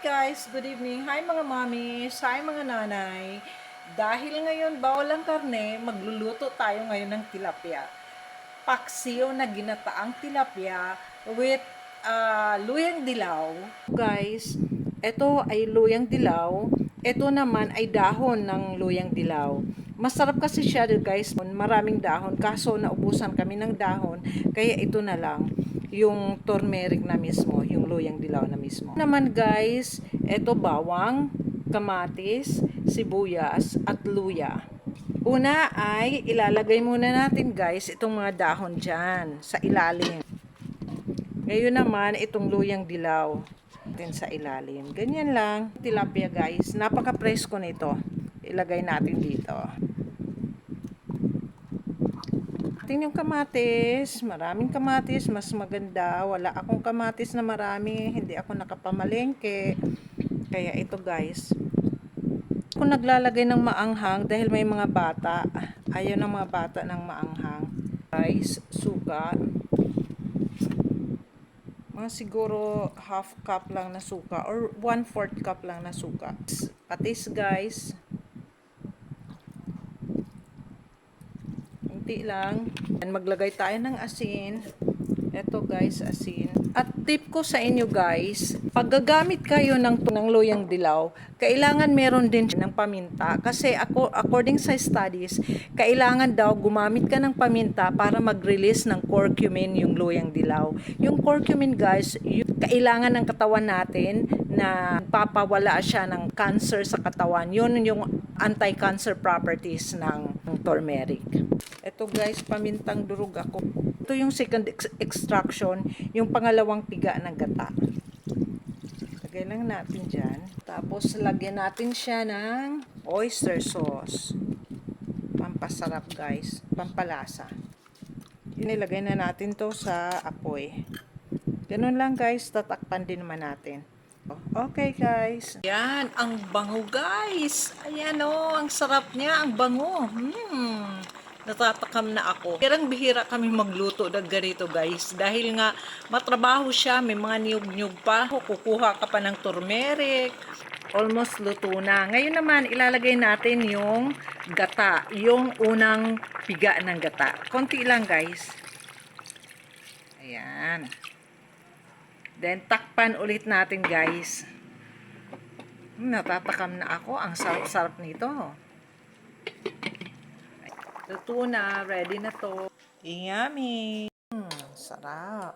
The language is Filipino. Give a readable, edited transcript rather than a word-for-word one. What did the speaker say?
guys, good evening. Hi mga mommies, hi mga nanay. Dahil ngayon bawal ang karne, magluluto tayo ngayon ng tilapia. Paksiw na ginataang tilapia with luyang dilaw. Guys, ito ay luyang dilaw. Ito naman ay dahon ng luyang dilaw. Masarap kasi siya guys, maraming dahon. Kaso naubusan kami ng dahon, kaya ito na lang yung turmeric na mismo, yung luyang dilaw na mismo. Naman guys, ito bawang, kamatis, sibuyas at luya. Una ay ilalagay muna natin guys itong mga dahon dyan sa ilalim. Ngayon naman itong luyang dilaw natin sa ilalim. Ganyan lang. Tilapia guys, napaka-presko nito. Ilagay natin dito. Yung kamatis, maraming kamatis, mas maganda. Wala akong kamatis na marami, hindi ako nakapamalengke. Kaya ito guys, ako naglalagay ng maanghang dahil may mga bata. Ayaw ng mga bata ng maanghang. Guys, suka. Mga siguro half cup lang na suka or 1/4 cup lang na suka. Patis guys. Kunti lang. Maglagay tayo ng asin. Ito guys, asin. At tip ko sa inyo guys, pag gagamit kayo ng luyang dilaw, kailangan meron din ng paminta. Kasi according sa studies, kailangan daw gumamit ka ng paminta para mag-release ng curcumin yung luyang dilaw. Yung curcumin guys, kailangan ng katawan natin na papawala siya ng cancer sa katawan. Yun yung anti-cancer properties ng turmeric. Ito guys, pamintang durog ako. Ito yung second extraction, yung pangalawang piga ng gata. Lagay lang natin dyan. Tapos lagyan natin siya ng oyster sauce. Pampasarap guys, pampalasa. Inilagay na natin to sa apoy. Ganun lang guys, tatakpan din naman natin. Okay guys. Yan, ang bango guys. Ayan o, ang sarap niya, ang bango. Natatakam na ako. Bihirang-bihira kami magluto ng ganito guys. Dahil nga matrabaho siya, may mga niyog-niyog pa. Kukuha ka pa ng turmeric. Almost luto na. Ngayon naman, ilalagay natin yung gata. Yung unang piga ng gata. Konti lang guys. Ayan. Then, takpan ulit natin guys. Natatakam na ako. Ang sarap-sarap nito. Luto na. Ready na to. Yummy. Sarap.